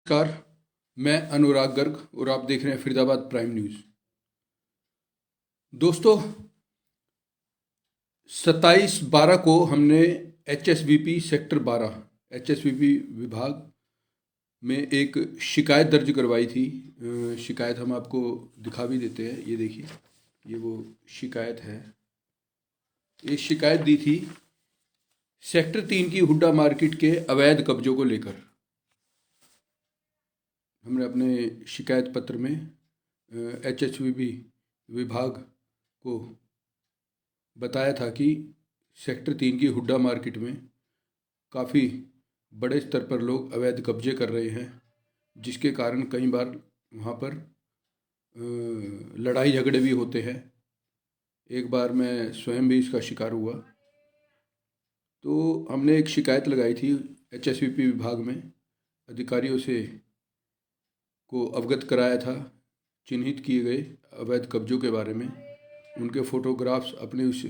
नमस्कार। मैं अनुराग गर्ग और आप देख रहे हैं फरीदाबाद प्राइम न्यूज़। दोस्तों, 27/12 को हमने HSVP सेक्टर 12 HSVP विभाग में एक शिकायत दर्ज करवाई थी। शिकायत हम आपको दिखा भी देते हैं। ये देखिए, ये वो शिकायत है। ये शिकायत दी थी सेक्टर 3 की हुड्डा मार्केट के अवैध कब्जों को लेकर। हमने अपने शिकायत पत्र में HSVP विभाग को बताया था कि सेक्टर 3 की हुड्डा मार्केट में काफ़ी बड़े स्तर पर लोग अवैध कब्जे कर रहे हैं, जिसके कारण कई बार वहाँ पर लड़ाई झगड़े भी होते हैं। एक बार मैं स्वयं भी इसका शिकार हुआ। तो हमने एक शिकायत लगाई थी HSVP विभाग में, अधिकारियों से को अवगत कराया था चिन्हित किए गए अवैध कब्जों के बारे में। उनके फ़ोटोग्राफ्स अपने उस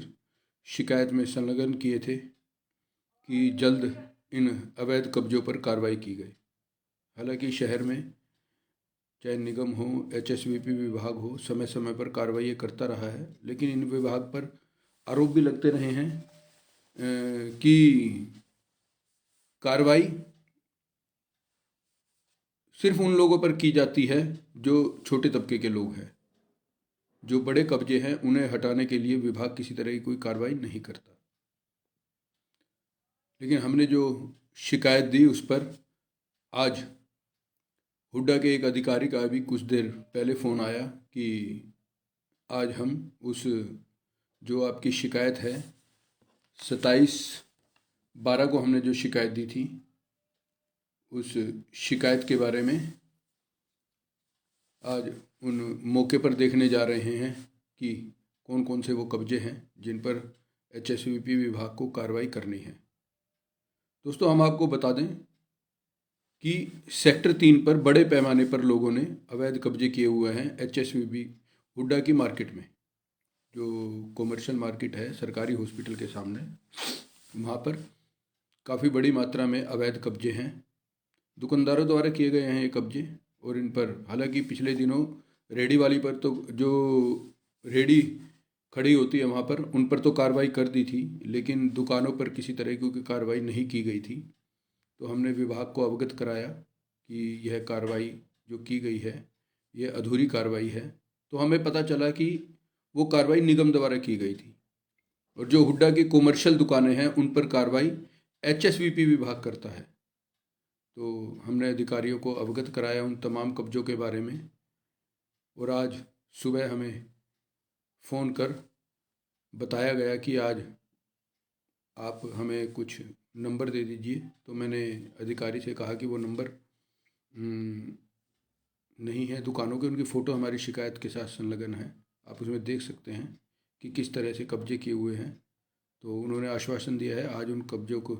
शिकायत में संलग्न किए थे कि जल्द इन अवैध कब्जों पर कार्रवाई की गई। हालांकि शहर में चाहे निगम हो, HSVP विभाग हो, समय समय पर कार्रवाई करता रहा है, लेकिन इन विभाग पर आरोप भी लगते रहे हैं कि कार्रवाई सिर्फ उन लोगों पर की जाती है जो छोटे तबके के लोग हैं। जो बड़े कब्जे हैं उन्हें हटाने के लिए विभाग किसी तरह की कोई कार्रवाई नहीं करता। लेकिन हमने जो शिकायत दी उस पर आज हुड्डा के एक अधिकारी का भी कुछ देर पहले फ़ोन आया कि आज हम उस जो आपकी शिकायत है 27/12 को हमने जो शिकायत दी थी उस शिकायत के बारे में आज उन मौके पर देखने जा रहे हैं कि कौन कौन से वो कब्जे हैं जिन पर HSVP विभाग को कार्रवाई करनी है। दोस्तों, हम आपको बता दें कि सेक्टर 3 पर बड़े पैमाने पर लोगों ने अवैध कब्जे किए हुए हैं। HSVP हुड्डा की मार्केट में, जो कॉमर्शियल मार्केट है सरकारी हॉस्पिटल के सामने, वहाँ पर काफ़ी बड़ी मात्रा में अवैध कब्जे हैं। दुकानदारों द्वारा किए गए हैं ये कब्जे। और इन पर हालांकि पिछले दिनों रेडी वाली पर तो जो रेडी खड़ी होती है वहाँ पर उन पर तो कार्रवाई कर दी थी, लेकिन दुकानों पर किसी तरह की कार्रवाई नहीं की गई थी। तो हमने विभाग को अवगत कराया कि यह कार्रवाई जो की गई है यह अधूरी कार्रवाई है। तो हमें पता चला कि वो कार्रवाई निगम द्वारा की गई थी और जो हुड्डा की कॉमर्शियल दुकानें हैं उन पर कार्रवाई HSVP विभाग करता है। तो हमने अधिकारियों को अवगत कराया उन तमाम कब्जों के बारे में। और आज सुबह हमें फ़ोन कर बताया गया कि आज आप हमें कुछ नंबर दे दीजिए। तो मैंने अधिकारी से कहा कि वो नंबर नहीं है दुकानों के, उनकी फ़ोटो हमारी शिकायत के साथ संलग्न है, आप उसमें देख सकते हैं कि किस तरह से कब्जे किए हुए हैं। तो उन्होंने आश्वासन दिया है आज उन कब्जों को,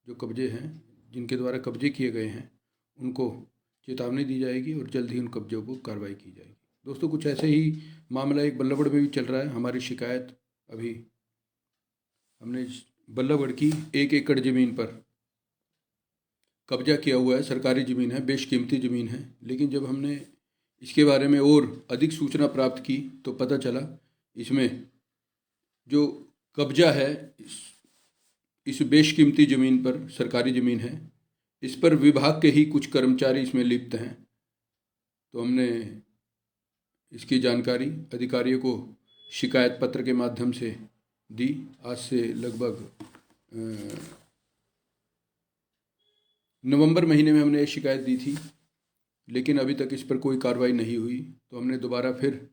जो कब्जे हैं जिनके द्वारा कब्जे किए गए हैं, उनको चेतावनी दी जाएगी और जल्द ही उन कब्जों को कार्रवाई की जाएगी। दोस्तों, कुछ ऐसे ही मामला एक बल्लभगढ़ में भी चल रहा है। हमारी शिकायत अभी हमने बल्लभगढ़ की 1 एकड़ ज़मीन पर कब्जा किया हुआ है। सरकारी ज़मीन है, बेशकीमती ज़मीन है, लेकिन जब हमने इसके बारे में और अधिक सूचना प्राप्त की तो पता चला इसमें जो कब्जा है इस बेशकीमती ज़मीन पर, सरकारी ज़मीन है, इस पर विभाग के ही कुछ कर्मचारी इसमें लिप्त हैं। तो हमने इसकी जानकारी अधिकारियों को शिकायत पत्र के माध्यम से दी। आज से लगभग नवंबर महीने में हमने ये शिकायत दी थी, लेकिन अभी तक इस पर कोई कार्रवाई नहीं हुई। तो हमने दोबारा फिर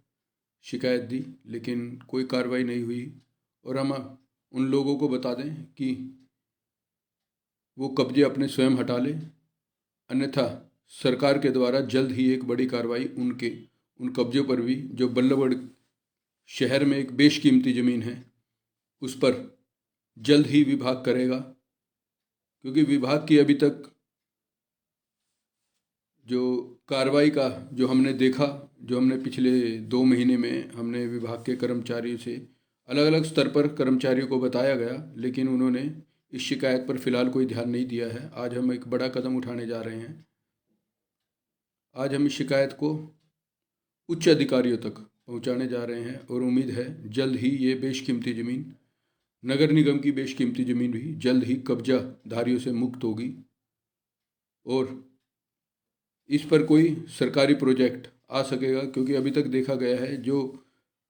शिकायत दी, लेकिन कोई कार्रवाई नहीं हुई। और हम उन लोगों को बता दें कि वो कब्जे अपने स्वयं हटा लें, अन्यथा सरकार के द्वारा जल्द ही एक बड़ी कार्रवाई उन कब्जों पर भी, जो बल्लभगढ़ शहर में एक बेशकीमती ज़मीन है, उस पर जल्द ही विभाग करेगा। क्योंकि विभाग की अभी तक जो कार्रवाई का जो हमने देखा, जो हमने पिछले 2 महीने में हमने विभाग के कर्मचारियों से अलग अलग स्तर पर कर्मचारियों को बताया गया, लेकिन उन्होंने इस शिकायत पर फ़िलहाल कोई ध्यान नहीं दिया है। आज हम एक बड़ा कदम उठाने जा रहे हैं। आज हम इस शिकायत को उच्च अधिकारियों तक पहुंचाने जा रहे हैं और उम्मीद है जल्द ही ये बेशकीमती ज़मीन, नगर निगम की बेशकीमती ज़मीन भी जल्द ही कब्जाधारियों से मुक्त होगी और इस पर कोई सरकारी प्रोजेक्ट आ सकेगा। क्योंकि अभी तक देखा गया है जो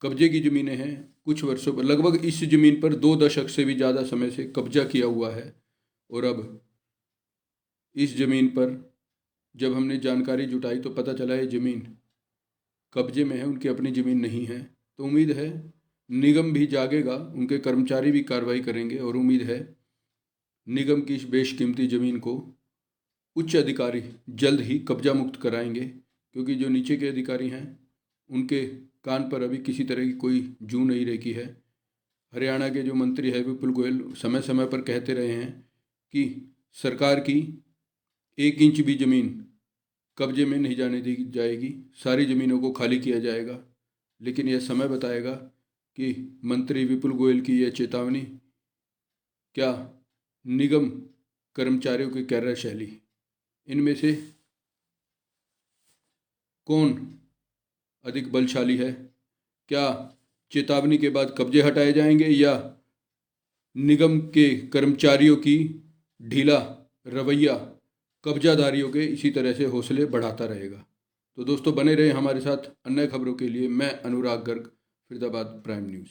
कब्जे की ज़मीनें हैं, कुछ वर्षों पर, लगभग इस ज़मीन पर 2 दशक से भी ज़्यादा समय से कब्जा किया हुआ है और अब इस ज़मीन पर जब हमने जानकारी जुटाई तो पता चला ये ज़मीन कब्जे में है, उनकी अपनी ज़मीन नहीं है। तो उम्मीद है निगम भी जागेगा, उनके कर्मचारी भी कार्रवाई करेंगे और उम्मीद है निगम की इस बेशकीमती ज़मीन को उच्च अधिकारी जल्द ही कब्जा मुक्त कराएंगे। क्योंकि जो नीचे के अधिकारी हैं उनके कान पर अभी किसी तरह की कोई जू नहीं रेखी है। हरियाणा के जो मंत्री है विपुल गोयल समय समय पर कहते रहे हैं कि सरकार की 1 इंच भी ज़मीन कब्जे में नहीं जाने दी जाएगी, सारी ज़मीनों को खाली किया जाएगा। लेकिन यह समय बताएगा कि मंत्री विपुल गोयल की यह चेतावनी क्या निगम कर्मचारियों की कार्यशैली, इनमें से कौन अधिक बलशाली है? क्या चेतावनी के बाद कब्जे हटाए जाएंगे या निगम के कर्मचारियों की ढीला रवैया कब्जाधारियों के इसी तरह से हौसले बढ़ाता रहेगा? तो दोस्तों बने रहे हमारे साथ अन्य खबरों के लिए। मैं अनुराग गर्ग, फरीदाबाद प्राइम न्यूज़।